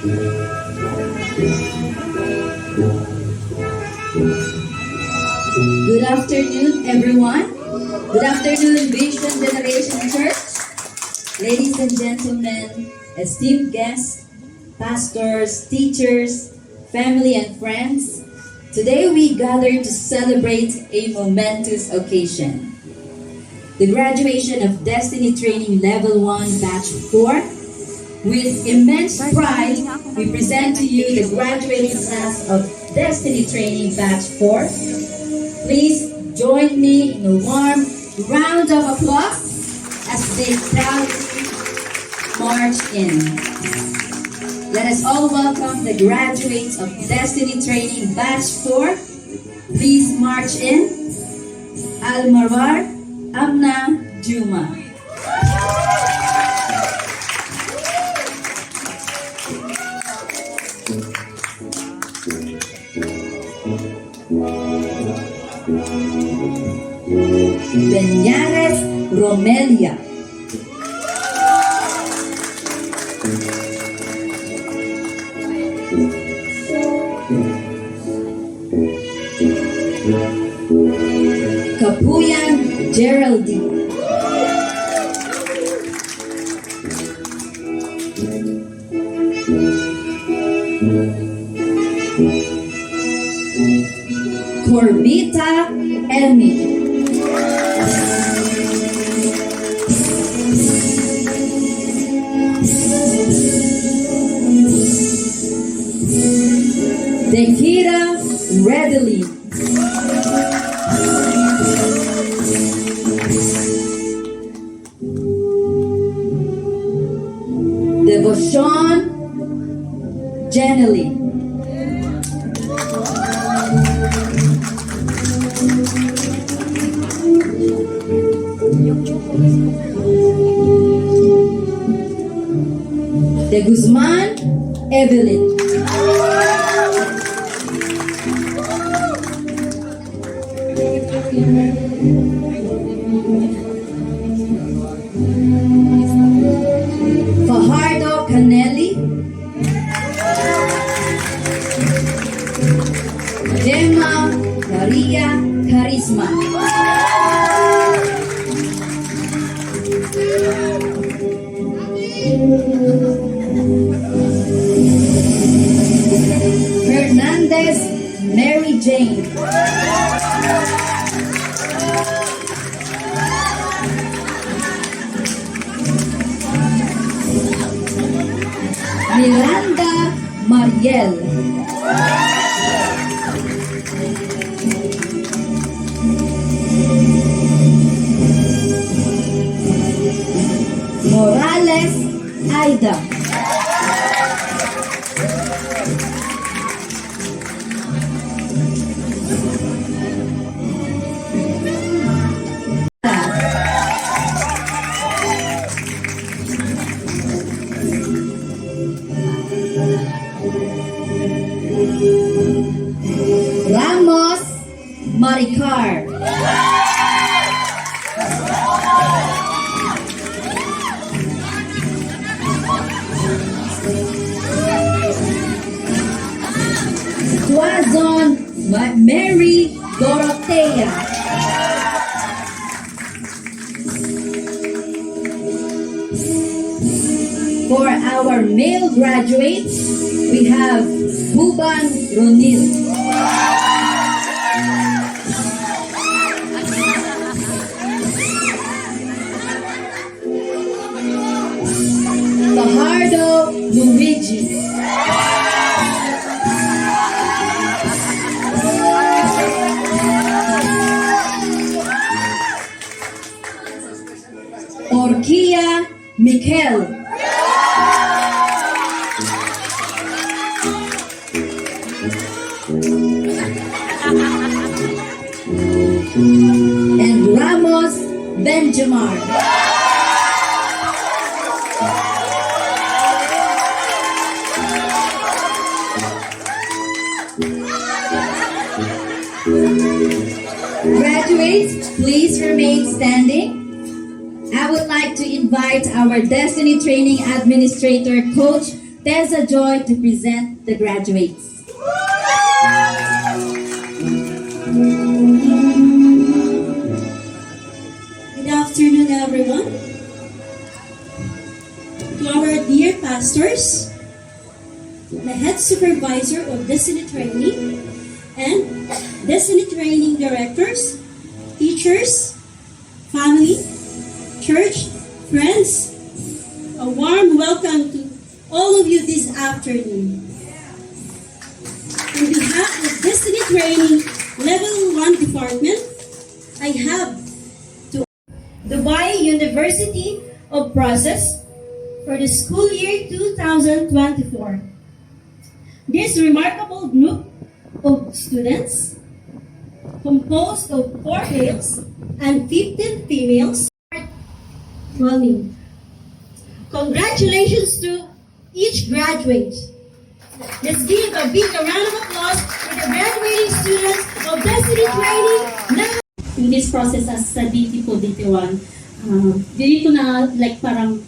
Good afternoon, everyone. Good afternoon, Vision Generation Church. Ladies and gentlemen, esteemed guests, pastors, teachers, family, and friends. Today we gather to celebrate a momentous occasion. The graduation of Destiny Training Level 1 Batch 4. With immense pride, we present to you the graduating class of Destiny Training Batch 4. Please join me in a warm round of applause as they proudly march in. Let us all welcome the graduates of Destiny Training Batch 4. Please march in. Almarwar Amna Juma. Beñares Romelia. Kapuyan Geraldine. Corbita Emmy. Dekira Readily. Devotion Jenely. De Guzman Evelyn. Fajardo Canelli. Gemma Maria Carisma. Hernandez Mary Jane. Miranda Mariel. Morales Aida. Ramos Maricar. Quazon Mary Dorothea. For our male graduates, we have Buban Ronil. Fajardo Luigi. Orkia Mikel. And Ramos Benjamin. Graduates, please remain standing. I would like to invite our Destiny Training Administrator, Coach Tessa Joy to present the graduates. Good afternoon, everyone. To our dear pastors, the head supervisor of Destiny Training, and Destiny Training directors, teachers, family, church, friends, a warm welcome to all of you this afternoon. On behalf of Destiny Training Level 1 Department, I have Dubai University of Process for the school year 2024. This remarkable group of students, composed of 4 males and 15 females, dwelling. Congratulations to each graduate. Let's give a big round of applause for the graduating students of Destiny Training Level. In this process as sa DT po, DT1, dito na like parang,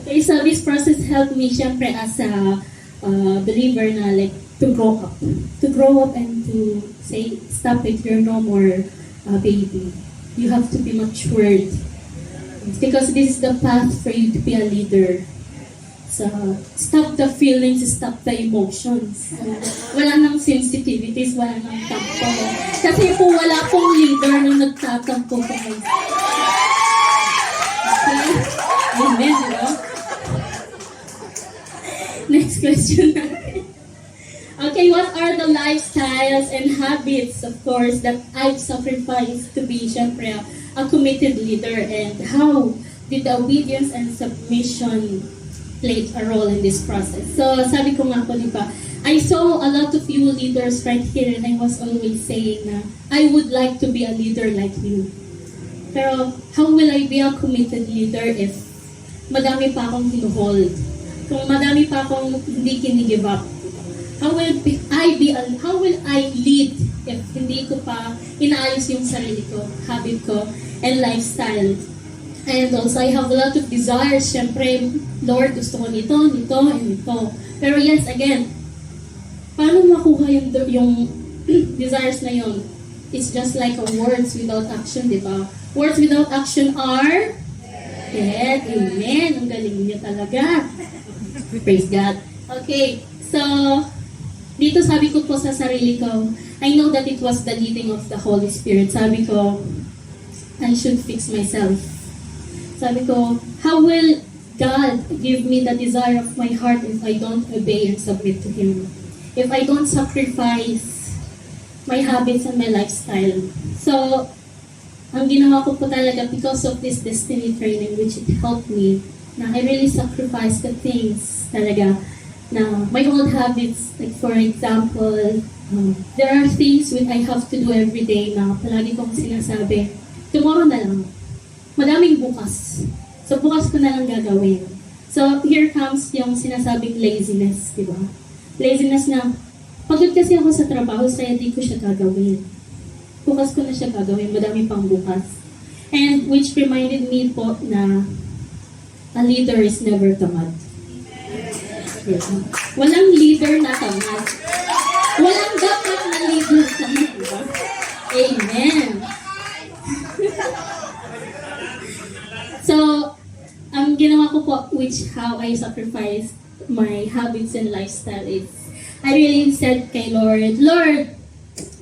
okay, so this process helped me syempre as a believer na like to grow up and to say, stop it, you're no more baby. You have to be matured. Because this is the path for you to be a leader. So, stop the feelings, stop the emotions. Wala nang sensitivities, wala nang tampo. Kasi po wala pong leader nung nagtatampo po. Okay? Amen, diba? Next question natin. Okay, what are the lifestyles and habits, of course, that I've sacrificed to be, syempre, a committed leader, and how did the obedience and submission played a role in this process? So, sabi ko nga po, di ba, I saw a lot of you leaders right here, and I was always saying na, I would like to be a leader like you. Pero, how will I be a committed leader if madami pa akong hinuhold? Kung madami pa akong hindi kinigive up? How will I lead if hindi ko pa inaayos yung sarili ko, habit ko, and lifestyle? And also, I have a lot of desires. Siyempre, Lord, gusto ko nito, and ito. Pero yes, again, paano makuha yung desires na yun? It's just like a words without action, di ba? Words without action are dead. Amen. Ang galing niya talaga. Praise God. Okay, so, dito sabi ko po sa sarili ko, I know that it was the leading of the Holy Spirit. Sabi ko, I should fix myself. Sabi ko, how will God give me the desire of my heart if I don't obey and submit to Him? If I don't sacrifice my habits and my lifestyle? So, ang ginawa ko po talaga because of this destiny training, which it helped me, na I really sacrificed the things talaga na my old habits. Like for example, there are things which I have to do every day na palagi kong sinasabi, tomorrow na lang. Madaming bukas. So, bukas ko na lang gagawin. So, here comes yung sinasabing laziness, di ba? Laziness na, pagod kasi ako sa trabaho, kaya di ko siya gagawin. Bukas ko na siya gagawin, madami pang bukas. And which reminded me po na a leader is never tamad. Yeah. Walang leader na tamad. Walang dapat na leader tamad, di ba? Amen. So, ang ginawa ko po, which how I sacrificed my habits and lifestyle is, I really said kay Lord, Lord,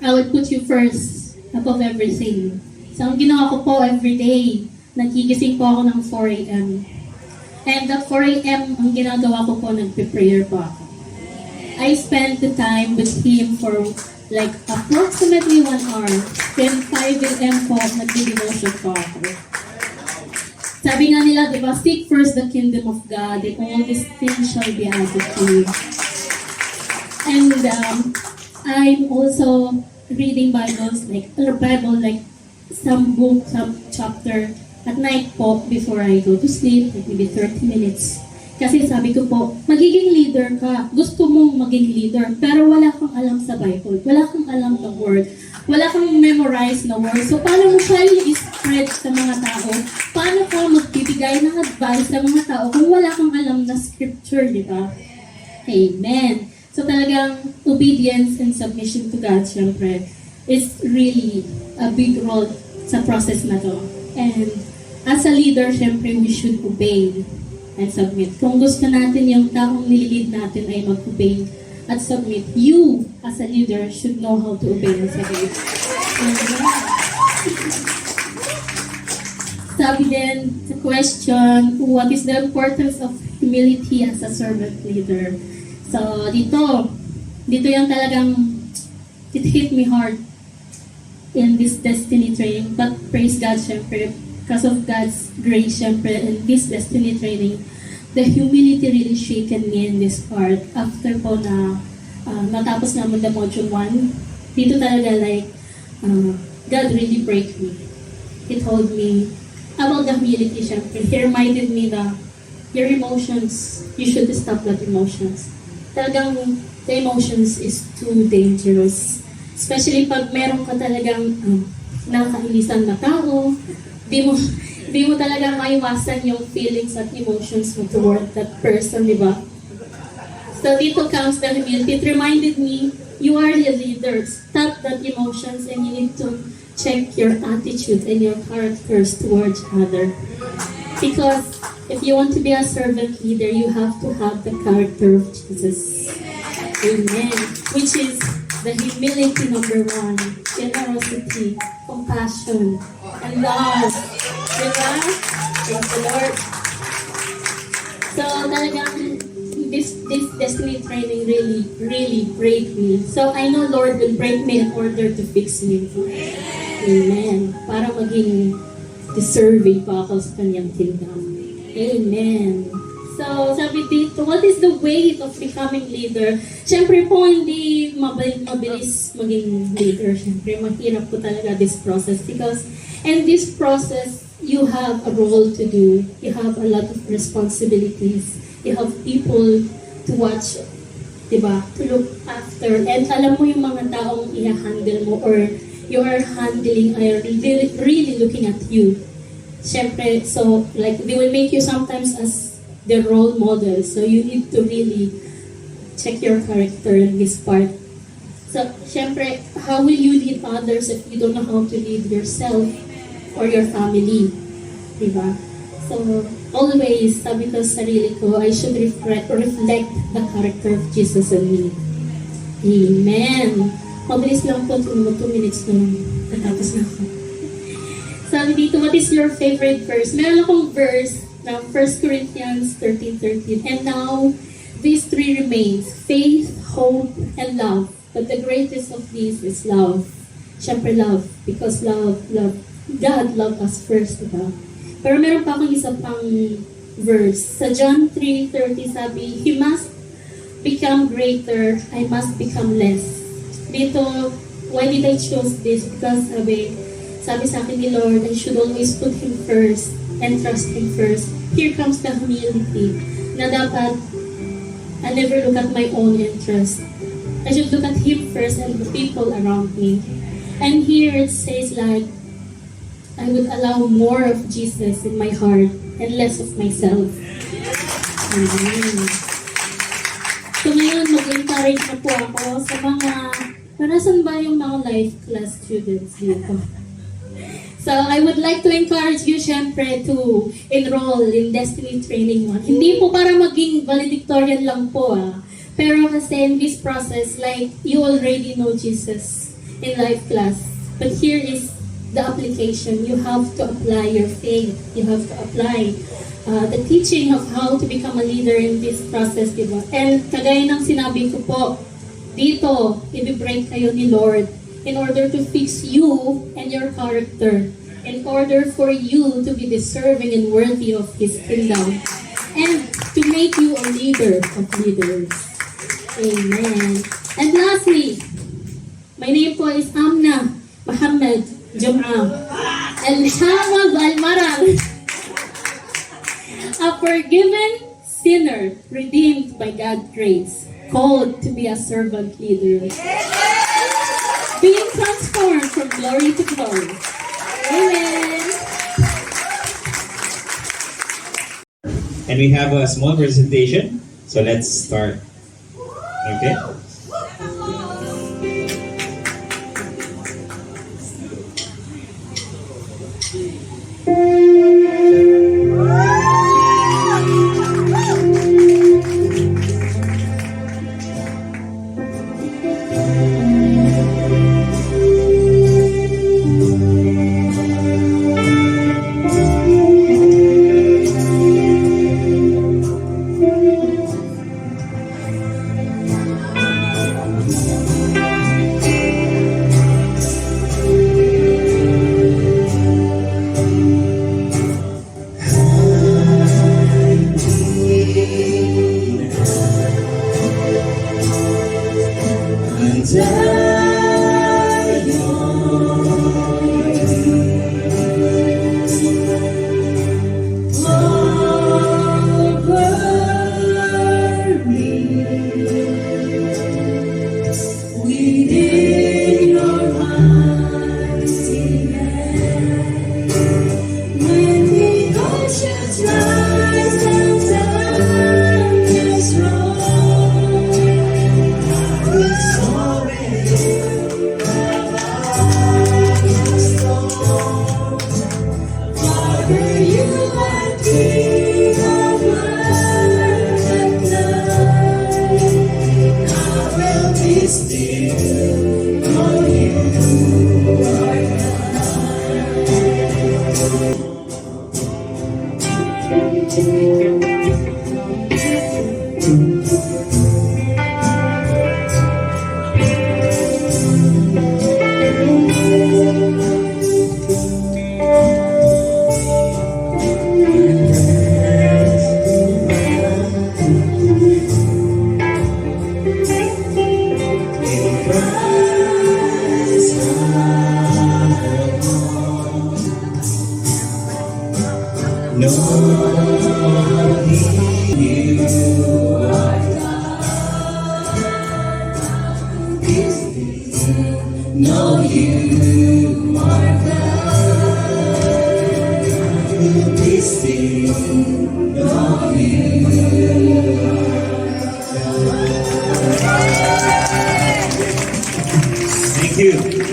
I will put you first above everything. So, ang ginawa ko po every day, nagigising po ako ng 4 a.m. And at 4 a.m., ang ginagawa ko po, nagpe-prayer po ako. I spent the time with Him for like approximately 1 hour. Then 5 a.m. po, nagde-devotion po ako. Sabi nga nila, di ba, seek first the kingdom of God, and all these things shall be added to you. And I'm also reading Bibles, like some book, some chapter at night po before I go to sleep, like maybe 30 minutes. Kasi sabi ko po, magiging leader ka. Gusto mong maging leader, pero wala kang alam sa Bible. Wala kang alam ng word. Wala kang memorize na word. So, paano mo siya i-spread sa mga tao? Paano ka magbibigay magbigay ng advice sa mga tao kung wala kang alam na scripture, di ba? Amen. So talagang obedience and submission to God, syempre, is really a big role sa process na to. And as a leader, syempre, we should obey and submit. Kung gusto natin yung taong nililid natin ay mag-obey at submit, you, as a leader, should know how to obey and submit. Sabi din sa question, what is the importance of humility as a servant leader? So, dito yung talagang, it hit me hard in this destiny training. But praise God, syempre, because of God's grace, syempre, in this destiny training, the humility really shaken me in this part. After po na natapos naman the module 1, dito talaga like, God really break me. He told me about the humility, syempre. He reminded me that your emotions, you should stop that emotions. Talagang the emotions is too dangerous. Especially pag meron ka talagang nakakainisan na tao, di mo talaga maiwasan yung feelings at emotions mo toward that person, di ba? So dito comes the humility. It reminded me, you are the leader. Stop that emotions and you need to check your attitude and your characters towards other. Because if you want to be a servant leader, you have to have the character of Jesus. Amen. Which is the humility number 1, generosity, compassion, and love. Diba? Thank the Lord. So talagang this destiny training really break me. So I know Lord will break me in order to fix me. Amen. Para maging deserving pa ako sa kanyang kingdom. Amen. So, sabi dito, what is the weight of becoming leader? Siyempre po, hindi mabilis maging leader. Siyempre, mahirap po talaga this process because in this process, you have a role to do. You have a lot of responsibilities. You have people to watch, diba? To look after. And alam mo yung mga taong i-handle mo or you are handling are really looking at you. Siyempre, so like they will make you sometimes as their role model. So you need to really check your character in this part. So, siyempre, how will you lead others if you don't know how to lead yourself or your family? Diba? So, always, sabi ko sa sarili ko, I should reflect the character of Jesus in me. Amen. Mabilis lang po, 2 minutes na lang. Natapos na ako. Sabi dito, what is your favorite verse? Meron akong verse na 1 Corinthians 13:13. And now, these 3 remains, faith, hope, and love. But the greatest of these is love. Siyempre love. Because love. God loved us first, diba? Pero meron pa akong isa pang verse. Sa John 3:30 sabi, He must become greater, I must become less. Dito, why did I choose this? Because sabi sa akin ni Lord, I should always put Him first and trust Him first. Here comes the humility na dapat I never look at my own interest. I should look at Him first and the people around me. And here it says like, I would allow more of Jesus in my heart and less of myself. Amen. So ngayon, mag-encourage na po ako sa mga, narasan ba yung mga life class students dito? So I would like to encourage you, syempre, to enroll in Destiny Training 1. Hindi po para maging valedictorian lang po, pero kasi in this process, like, you already know Jesus in life class. But here is the application. You have to apply your faith. You have to apply the teaching of how to become a leader in this process, diba? And kagaya ng sinabi ko po, dito, i-break kayo ni Lord in order to fix you and your character, in order for you to be deserving and worthy of His kingdom, and to make you a leader of leaders. Amen. And lastly, my name po is Amna Muhammad Jum'ah Al-Hawab Al-Maral, a forgiven sinner redeemed by God's grace, called to be a servant leader, being transformed from glory to glory. Amen. And we have a small presentation. So let's start. Okay? Thank you.